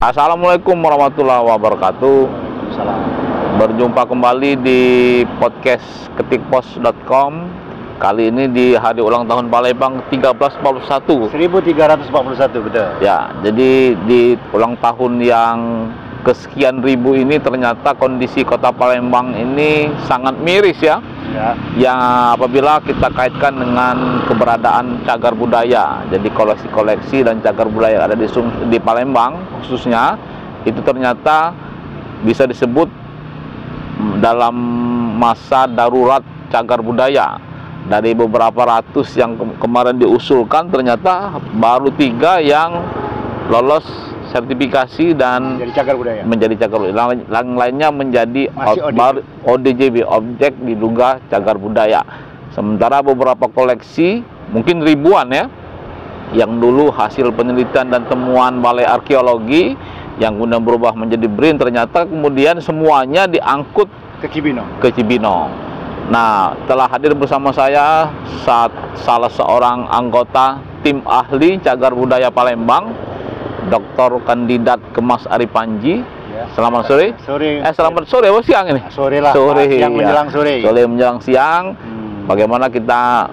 Assalamualaikum warahmatullahi wabarakatuh. Salam. Berjumpa kembali di podcast ketikpos.com. Kali ini di hari ulang tahun Palembang 1341. 1341, betul. Ya, jadi di ulang tahun yang kesekian ribu ini ternyata kondisi kota Palembang ini sangat miris ya. Yang apabila kita kaitkan dengan keberadaan cagar budaya, jadi koleksi-koleksi dan cagar budaya yang ada di Palembang khususnya, itu ternyata bisa disebut dalam masa darurat cagar budaya. Dari beberapa ratus yang kemarin diusulkan, ternyata baru 3 yang lolos sertifikasi dan menjadi cagar budaya. Yang lainnya menjadi ODJB, objek diduga cagar budaya. Sementara beberapa koleksi, mungkin ribuan ya, yang dulu hasil penelitian dan temuan Balai Arkeologi yang kemudian berubah menjadi BRIN, ternyata kemudian semuanya diangkut ke Cibinong. Nah, telah hadir bersama saya salah seorang anggota tim ahli cagar budaya Palembang, Dr. Kandidat Kemas Ari Panji. Ya. Selamat sore. Selamat sore. Oh, siang ini. Sore lah. Sore. Siang menjelang sore. Sore menjelang siang. Bagaimana kita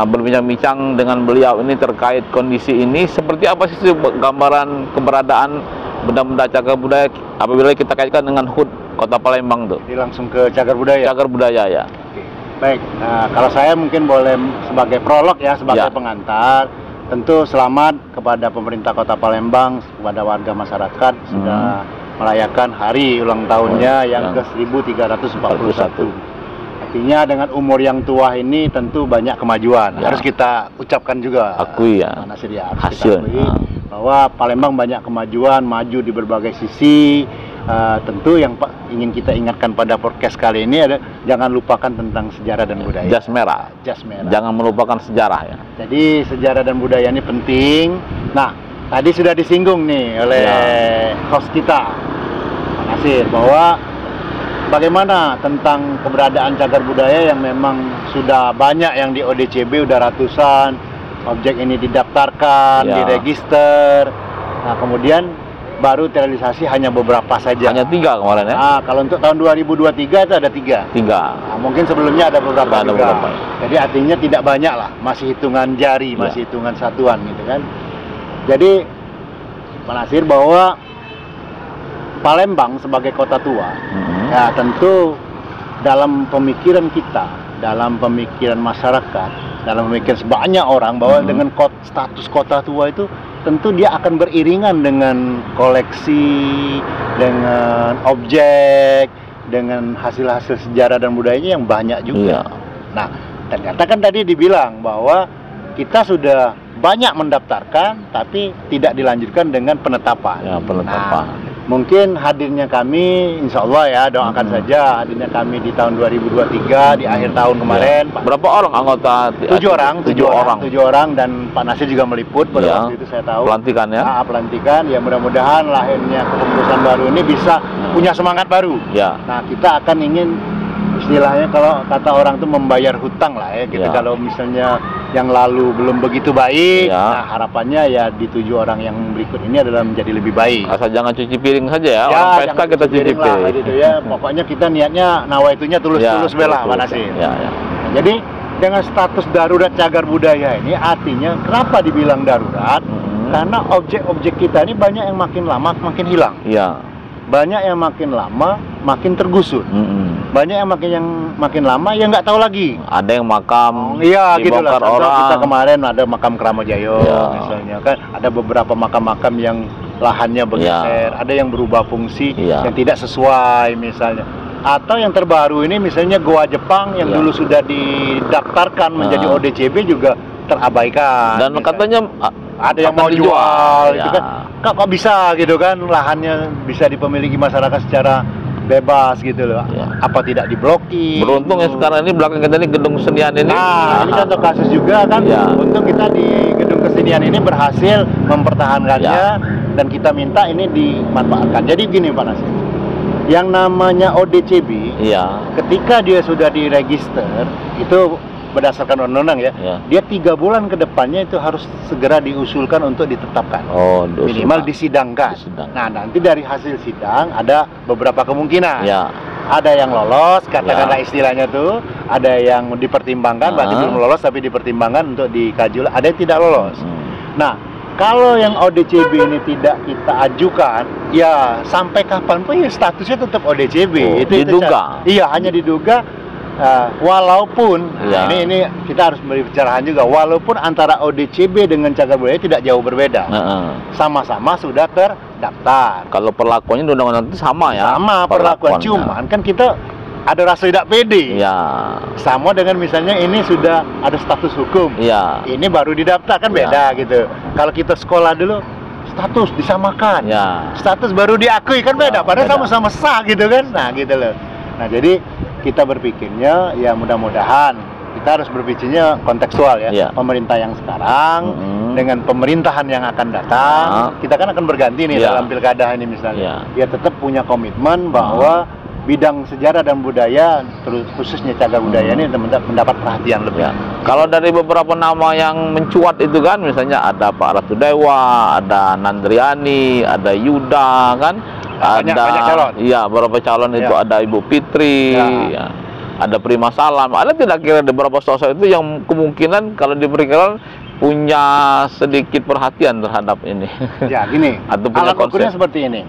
berbincang-bincang dengan beliau ini terkait kondisi ini? Seperti apa sih gambaran keberadaan benda-benda cagar budaya apabila kita kaitkan dengan HUT Kota Palembang tuh? Jadi langsung ke cagar budaya. Cagar budaya ya. Oke. Baik. Nah, kalau saya mungkin boleh sebagai prolog ya, sebagai pengantar. Tentu selamat kepada pemerintah Kota Palembang, kepada warga masyarakat sudah merayakan hari ulang tahunnya yang ke-1341. Artinya dengan umur yang tua ini tentu banyak kemajuan. Harus kita ucapkan juga. Akui ya. Hasil. Bahwa Palembang banyak kemajuan, maju di berbagai sisi. Tentu yang ingin kita ingatkan pada podcast kali ini ada jangan lupakan tentang sejarah dan budaya. Jas merah. Jangan melupakan sejarah ya. Jadi sejarah dan budaya ini penting. Nah, tadi sudah disinggung nih oleh host kita, Pak Nasir, bahwa bagaimana tentang keberadaan cagar budaya yang memang sudah banyak yang di ODCB, udah ratusan objek ini didaftarkan, diregister. Nah, kemudian baru terrealisasi hanya beberapa saja. Hanya 3 kemarin ya? Nah, kalau untuk tahun 2023 itu ada 3. Nah, mungkin sebelumnya ada beberapa juga. Jadi artinya tidak banyak lah, masih hitungan jari, masih hitungan satuan gitu kan. Jadi Pak Nasir, bahwa Palembang sebagai kota tua, ya tentu dalam pemikiran kita, dalam pemikiran masyarakat, dalam pemikiran sebanyak orang bahwa dengan status kota tua itu tentu dia akan beriringan dengan koleksi, dengan objek, dengan hasil-hasil sejarah dan budayanya yang banyak juga. Nah, ternyata kan tadi dibilang bahwa kita sudah banyak mendaftarkan, tapi tidak dilanjutkan dengan penetapan. Nah, mungkin hadirnya kami, insya Allah ya, doakan saja hadirnya kami di tahun 2023, di akhir tahun kemarin. Berapa orang anggota? 7 orang, dan Pak Nasir juga meliput pada waktu itu, saya tahu. Pelantikan ya? Pelantikan, ya mudah-mudahan lahirnya kepengurusan baru ini bisa punya semangat baru. Nah, kita akan ingin, istilahnya kalau kata orang tuh membayar hutang lah ya, gitu. Kalau misalnya yang lalu belum begitu baik, nah harapannya ya di 7 orang yang berikut ini adalah menjadi lebih baik. Asal jangan cuci piring saja ya, orang pesta kita cuci piring gitu ya. Pokoknya kita niatnya, nawaitunya tulus-tulus bela, Pak Nasir. Jadi dengan status darurat cagar budaya ini, artinya kenapa dibilang darurat? Karena objek-objek kita ini banyak yang makin lama makin hilang. Banyak yang makin lama makin tergusur. Banyak yang makin lama ya nggak tahu lagi. Ada yang makam dibongkar orang. Kita kemarin ada makam Kramojayo misalnya kan, ada beberapa makam-makam yang lahannya bergeser, ada yang berubah fungsi yang tidak sesuai misalnya. Atau yang terbaru ini misalnya Goa Jepang yang dulu sudah didaftarkan menjadi ODCB juga terabaikan. Dan katanya ada yang mau jual gitu kan. Kok bisa gitu kan, lahannya bisa dipiliki masyarakat secara bebas gitu loh. Apa tidak diblokir? Beruntung ya sekarang ini belakang kita ini gedung kesenian ini. Nah, ini contoh kasus juga kan. Untuk kita di gedung kesenian ini berhasil mempertahankannya dan kita minta ini dimanfaatkan. Jadi gini Pak Nasir, yang namanya ODCB, ketika dia sudah diregister itu berdasarkan undang-undang ya, dia 3 bulan ke depannya itu harus segera diusulkan untuk ditetapkan. Minimal disidangkan. Nah, nanti dari hasil sidang ada beberapa kemungkinan. Ada yang lolos, katakanlah istilahnya tuh, ada yang dipertimbangkan, berarti belum lolos tapi dipertimbangkan untuk dikaji. Ada yang tidak lolos. Nah, kalau yang ODCB ini tidak kita ajukan, ya sampai kapanpun ya statusnya tetap ODCB. Itu diduga. Iya, hanya diduga. Walaupun ini kita harus berbicara juga, walaupun antara ODCB dengan cagar budaya tidak jauh berbeda, sama-sama sudah terdaftar. Kalau perlakuannya di undang-undang itu sama ya? Sama perlakuan, cuman kan kita ada rasa tidak pede. Sama dengan misalnya ini sudah ada status hukum, ini baru didaftar kan beda gitu. Kalau kita sekolah dulu status disamakan, status baru diakui kan beda, padahal sama-sama sah gitu kan. Nah gitu loh. Nah jadi kita berpikirnya ya mudah-mudahan kita harus berpikirnya kontekstual ya. Pemerintah yang sekarang dengan pemerintahan yang akan datang, kita kan akan berganti nih dalam pilkada ini misalnya. Ya tetap punya komitmen bahwa bidang sejarah dan budaya, terus khususnya cagar budaya ini mendapat perhatian lebih. Kalau dari beberapa nama yang mencuat itu kan, misalnya ada Pak Ratu Dewa, ada Nandriani, ada Yuda kan. Banyak calon. Iya, beberapa calon itu ada Ibu Fitri, ada Prima Salam. Ada tidak kira beberapa sosok itu yang kemungkinan kalau diberikan punya sedikit perhatian terhadap ini? Ya gini, atau punya konsep seperti ini.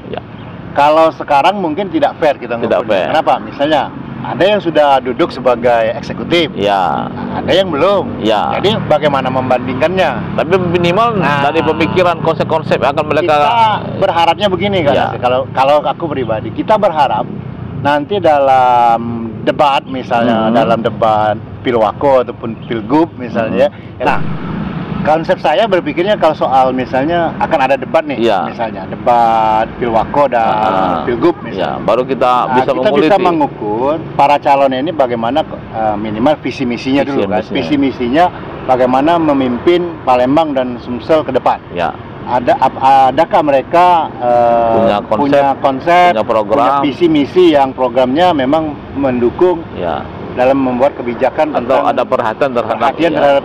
Kalau sekarang mungkin tidak fair kita ngukurnya. Kenapa? Misalnya ada yang sudah duduk sebagai eksekutif, ada yang belum. Jadi bagaimana membandingkannya? Tapi minimal dari pemikiran konsep-konsep akan mereka. Kita berharapnya begini kan. Kalau aku pribadi, kita berharap nanti dalam debat misalnya, dalam debat Pilwako ataupun Pilgub misalnya. Nah, konsep saya berpikirnya kalau soal misalnya akan ada debat nih, misalnya debat Pilwako dan Pilgub misalnya. Baru kita bisa mengukur para calon ini bagaimana minimal visi misinya dulu kan. Visi misinya bagaimana memimpin Palembang dan Sumsel ke depan. Adakah mereka punya konsep, punya program, punya visi misi yang programnya memang mendukung dalam membuat kebijakan atau ada perhatian terhadap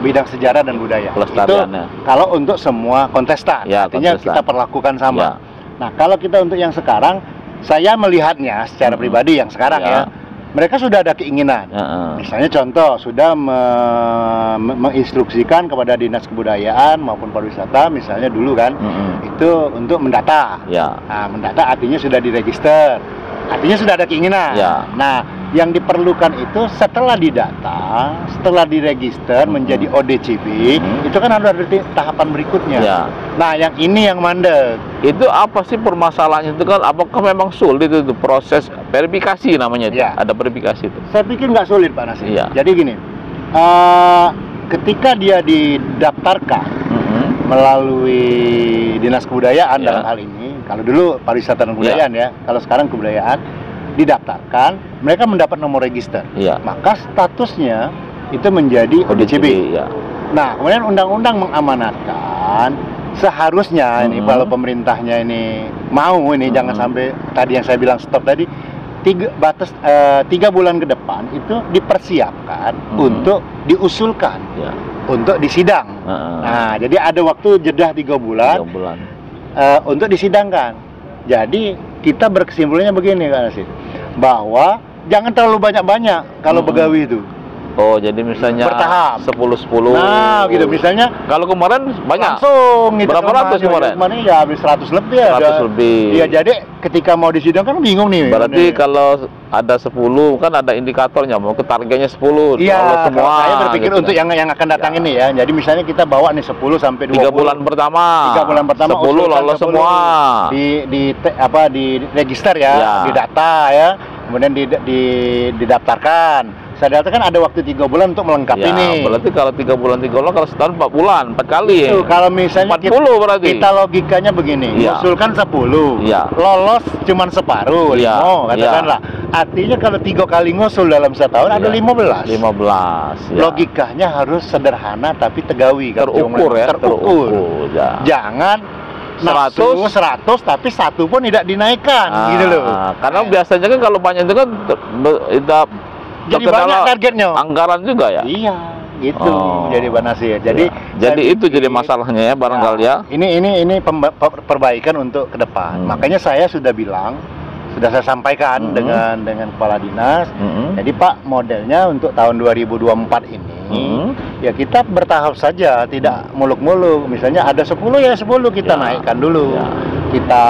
bidang sejarah dan budaya. Itu kalau untuk semua kontestan, artinya kita perlakukan sama. Nah, kalau kita untuk yang sekarang, saya melihatnya secara pribadi yang sekarang mereka sudah ada keinginan. Misalnya contoh, sudah menginstruksikan kepada Dinas Kebudayaan maupun Pariwisata, misalnya dulu kan, itu untuk mendata. Nah, mendata artinya sudah diregister. Artinya sudah ada keinginan. Nah, yang diperlukan itu setelah didata, setelah diregister menjadi ODCB, itu kan ada tahapan berikutnya. Nah, yang ini yang mandek. Itu apa sih permasalahannya itu kan? Apakah memang sulit itu proses verifikasi namanya itu? Ada verifikasi itu? Saya pikir nggak sulit Pak Nasir. Jadi gini, ketika dia didaftarkan melalui Dinas Kebudayaan dalam hal ini, kalau dulu pariwisata dan kebudayaan kalau sekarang kebudayaan, didaftarkan, mereka mendapat nomor register, maka statusnya itu menjadi ODCB. Nah, kemudian undang-undang mengamanatkan seharusnya ini kalau pemerintahnya ini mau ini jangan sampai tadi yang saya bilang stop tadi 3 bulan ke depan itu dipersiapkan untuk diusulkan untuk disidang. Nah, jadi ada waktu jeda 3 bulan, untuk disidangkan. Jadi kita berkesimpulannya begini kan sih, bahwa jangan terlalu banyak-banyak kalau begawi itu. Oh, jadi misalnya bertahap 10-10. Nah, gitu misalnya. Kalau kemarin banyak. Langsung gitu. Berapa ratus kemarin? Kemarin ya habis 100 lebih ya. 100 lebih. Iya, jadi ketika mau disidang kan bingung nih. Berarti kalau ada 10 kan ada indikatornya, mau ke targetnya 10. Iya, semua. Saya berpikir gitu untuk yang akan datang ini ya. Jadi misalnya kita bawa nih 10 sampai 20. 3 bulan pertama. 3 bulan pertama 10 lolos semua. Di register ya, di data ya. Kemudian didaftarkan. Saya data kan ada waktu 3 bulan untuk melengkapi nih. Berarti kalau 3 bulan kalau setahun 4 bulan, 4 kali itu, kalau misalnya 40 berarti. Kita logikanya begini, usulkan 10, lolos cuman separuh, 5 katakanlah. Artinya kalau 3 kali ngusul dalam setahun ada 15. Logikanya harus sederhana tapi tegawi, terukur ya. Terukur. Jangan 100 tapi satu pun tidak dinaikkan gitu loh. Karena biasanya kan kalau banyak itu kan jadi banyak targetnya. Anggaran juga ya? Iya, gitu. Jadi Pak Nasir. Jadi itu jadi masalahnya ya barangkali ya. Ini perbaikan untuk ke depan. Makanya saya sudah bilang, sudah saya sampaikan dengan kepala dinas. Jadi Pak, modelnya untuk tahun 2024 ini ya kita bertahap saja, tidak muluk-muluk. Misalnya ada 10 ya 10 kita naikkan dulu. Kita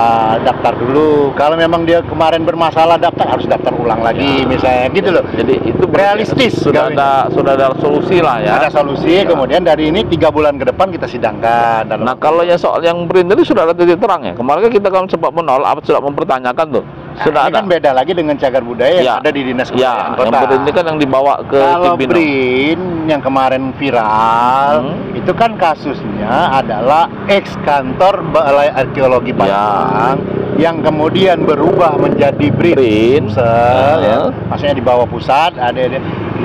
daftar dulu. Kalau memang dia kemarin bermasalah harus daftar ulang lagi misalnya gitu loh. Jadi itu realistis. Sudah ada solusi lah ya. Ada solusi. Kemudian dari ini 3 bulan ke depan kita sidangkan. Nah, kalau yang soal yang BRIN tadi sudah ada titik terang ya. Kemarin kita kan sempat menolak, sudah mempertanyakan tuh. Sudah ini ada. Kan beda lagi dengan cagar budaya yang ada di dinas kebudayaan kota. Yang BRIN ini kan yang dibawa ke kalau Cibinong. BRIN yang kemarin viral itu kan kasusnya adalah ex kantor Balai Arkeologi Palembang yang kemudian berubah menjadi BRIN. Ya. Maksudnya di bawah pusat ada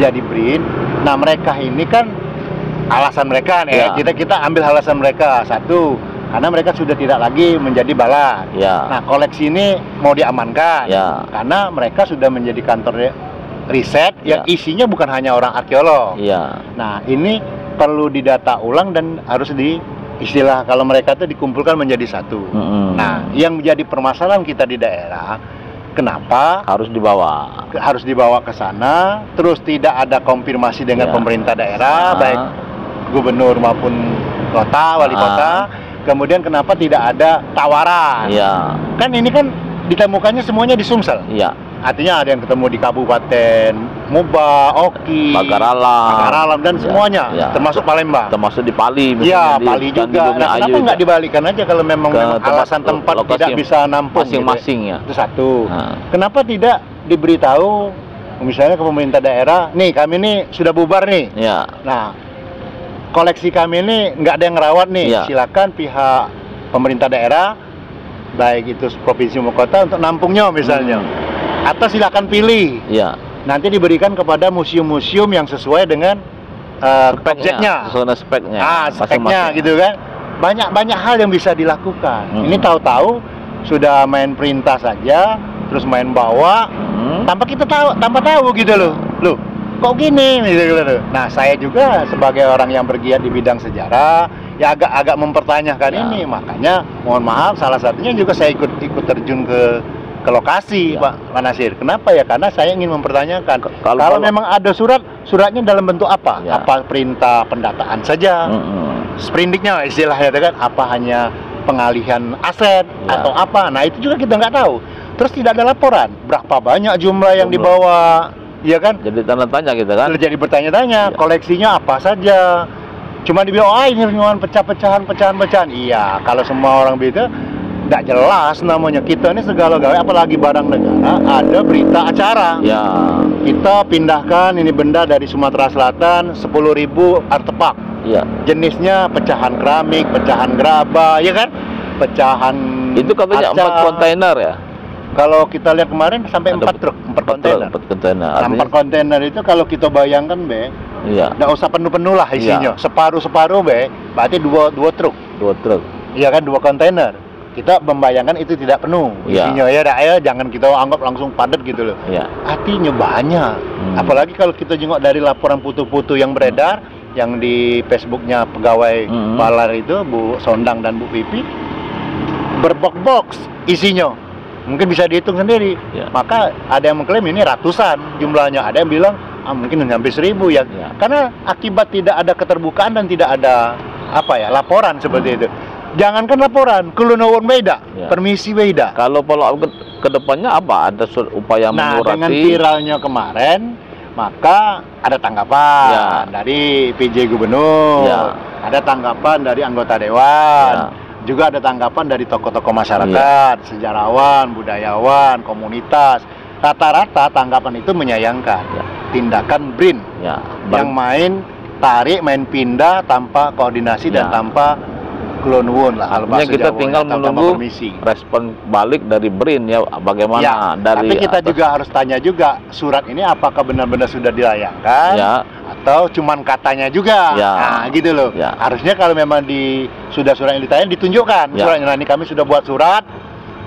jadi BRIN. Nah, mereka ini kan alasan mereka nih kita ambil alasan mereka. Satu, karena mereka sudah tidak lagi menjadi balai. Nah, koleksi ini mau diamankan karena mereka sudah menjadi kantor riset yang isinya bukan hanya orang arkeolog. Nah, ini perlu didata ulang dan harus istilah kalau mereka itu dikumpulkan menjadi satu. Nah, yang menjadi permasalahan kita di daerah, kenapa harus dibawa ke sana, terus tidak ada konfirmasi dengan pemerintah daerah, baik gubernur maupun wali kota. Kemudian kenapa tidak ada tawaran? Kan ini kan ditemukannya semuanya di Sumsel. Artinya ada yang ketemu di Kabupaten Muba, Oki, Pagaralam dan semuanya, termasuk Palembang. Termasuk di Pali. Pali juga. Nah, kenapa nggak dibalikan aja kalau memang alasan tempat tidak bisa nampung masing-masing gitu? Itu satu. Kenapa tidak diberitahu misalnya ke pemerintah daerah, nih kami ini sudah bubar nih. Nah, koleksi kami ini nggak ada yang ngerawat nih, silakan pihak pemerintah daerah, baik itu provinsi maupun kota untuk nampungnya misalnya, atau silakan pilih, nanti diberikan kepada museum-museum yang sesuai dengan objeknya, speknya gitu kan. Banyak hal yang bisa dilakukan. Ini tahu-tahu sudah main perintah saja, terus main bawa, tanpa kita tahu gitu loh. Kok gini gitu. Nah, saya juga sebagai orang yang bergiat di bidang sejarah ya agak mempertanyakan ini. Makanya mohon maaf, salah satunya juga saya ikut terjun ke lokasi, Pak Nasir. Kenapa ya? Karena saya ingin mempertanyakan kalau memang ada suratnya dalam bentuk apa? Apa perintah pendataan saja? Sprindiknya istilahnya kan, apa hanya pengalihan aset atau apa? Nah, itu juga kita nggak tahu. Terus tidak ada laporan berapa banyak jumlah yang dibawa. Iya kan? Jadi tanda tanya gitu kan? Jadi bertanya-tanya, koleksinya apa saja. Cuma dibilang, ini cuma pecahan-pecahan. Iya, kalau semua orang begitu, nggak jelas namanya. Kita ini segala-galanya, apalagi barang negara, ada berita acara. Kita pindahkan ini benda dari Sumatera Selatan, 10.000 artefak. Jenisnya pecahan keramik, pecahan gerabah, ya kan? Pecahan itu katanya 4 kontainer ya? Kalau kita lihat kemarin sampai 4 truk, 4 kontainer. 4 kontainer. 4 kontainer itu kalau kita bayangkan, nggak usah penuh-penuh lah isinya. Separuh-separuh, berarti 2 truk. 2 truk. Iya kan, 2 kontainer. Kita membayangkan itu tidak penuh isinya. Ya, jangan kita anggap langsung padat gitu loh. Artinya banyak. Apalagi kalau kita jengok dari laporan putu-putu yang beredar, yang di Facebooknya pegawai Balar itu, Bu Sondang dan Bu Pipi, berbox-box isinya. Mungkin bisa dihitung sendiri. Maka ada yang mengklaim ini ratusan jumlahnya, ada yang bilang mungkin hampir 1.000 ya. Karena akibat tidak ada keterbukaan dan tidak ada laporan seperti itu. Jangankan laporan, kelunuan beda, permisi beda. Kalau follow up ke depannya apa? Ada upaya mengurangi? Nah, dengan viralnya kemarin, maka ada tanggapan dari PJ Gubernur, ada tanggapan dari anggota Dewan. Juga ada tanggapan dari tokoh-tokoh masyarakat, sejarawan, budayawan, komunitas. Rata-rata tanggapan itu menyayangkan tindakan BRIN yang main tarik, main pindah tanpa koordinasi dan tanpa kelonwon lah. Artinya kita tinggal menunggu respon balik dari BRIN ya, bagaimana dari tapi kita juga harus tanya juga, surat ini apakah benar-benar sudah dilayangkan atau cuman katanya juga. Nah, gitu loh. Harusnya kalau memang sudah surat yang ditanya ditunjukkan suratnya. Nah, ini kami sudah buat surat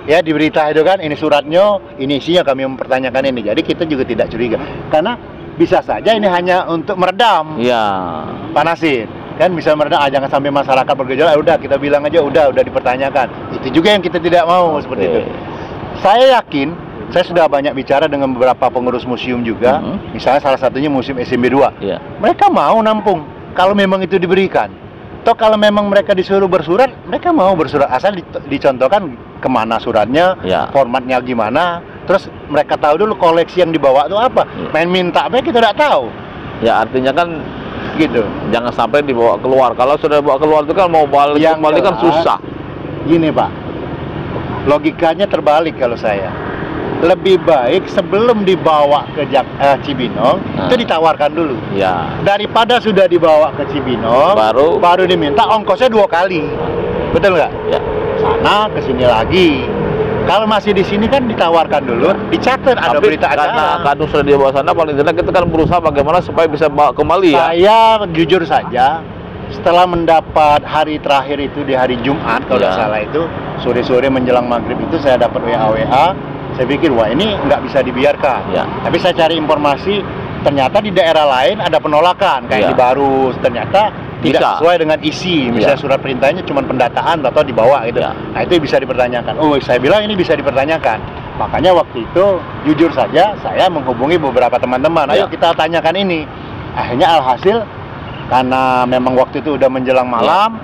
ya, diberitahu itu kan, ini suratnya, ini isinya, kami mempertanyakan ini. Jadi kita juga tidak curiga. Karena bisa saja ini hanya untuk meredam. Iya. Pak Nasir, kan bisa meredam, jangan sampai masyarakat bergejolak, udah kita bilang aja udah dipertanyakan. Itu juga yang kita tidak mau seperti itu. Saya yakin, saya sudah banyak bicara dengan beberapa pengurus museum juga, misalnya salah satunya Museum SMB 2. Iya. Mereka mau nampung kalau memang itu diberikan. Toh kalau memang mereka disuruh bersurat, mereka mau bersurat, asal dicontohkan kemana suratnya, formatnya gimana, terus mereka tahu dulu koleksi yang dibawa itu apa. Main minta apa kita tidak tahu. Ya artinya kan gitu. Jangan sampai dibawa keluar. Kalau sudah bawa keluar itu kan mau balik kembali kan susah. Gini Pak, logikanya terbalik kalau saya. Lebih baik sebelum dibawa ke Cibinong itu ditawarkan dulu. Ya. Daripada sudah dibawa ke Cibinong baru diminta ongkosnya 2 kali. Betul nggak? Ya. Sana ke sini lagi. Kalau masih di sini kan ditawarkan dulu, dicatat ada berita acara. Karena kadung sudah dibawa sana, paling tidak kita kan berusaha bagaimana supaya bisa bawa kembali ya. Saya jujur saja, setelah mendapat hari terakhir itu di hari Jumat kalau tidak salah itu, sore-sore menjelang maghrib itu saya dapat WA. Saya pikir wah ini nggak bisa dibiarkan. Tapi saya cari informasi, ternyata di daerah lain ada penolakan kayak di Barus, ternyata tidak sesuai dengan isi. Misalnya surat perintahnya cuma pendataan atau dibawa gitu. Nah itu bisa dipertanyakan. Oh saya bilang ini bisa dipertanyakan. Makanya waktu itu jujur saja saya menghubungi beberapa teman-teman. Ayo kita tanyakan ini. Akhirnya alhasil karena memang waktu itu udah menjelang malam,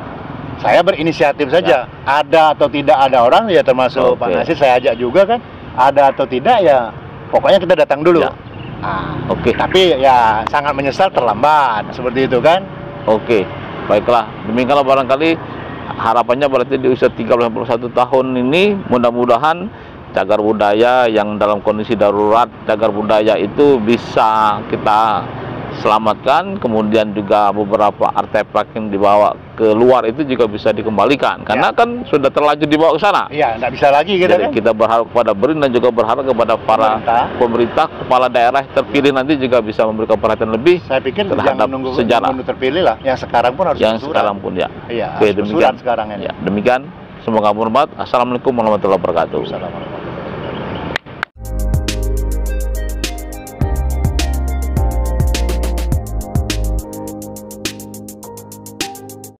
saya berinisiatif saja. Ada atau tidak ada orang ya termasuk Pak Nasir saya ajak juga kan. Ada atau tidak ya pokoknya kita datang dulu. Tapi ya sangat menyesal terlambat seperti itu kan. Baiklah, demikianlah barangkali harapannya berarti di usia 31 tahun ini mudah-mudahan cagar budaya yang dalam kondisi darurat, cagar budaya itu bisa kita selamatkan, kemudian juga beberapa artefak yang dibawa ke luar itu juga bisa dikembalikan karena kan sudah terlanjur dibawa ke sana. Iya, nggak bisa lagi gitu. Jadi kita berharap kepada BRIN dan juga berharap kepada para pemerintah, kepala daerah terpilih nanti juga bisa memberikan perhatian lebih. Saya pikir terhadap sejarah terpilih lah, yang sekarang pun harus sekarang pun Iya, demikian sekarang ini. Demikian, semoga bermanfaat. Assalamualaikum warahmatullahi wabarakatuh. Assalamualaikum.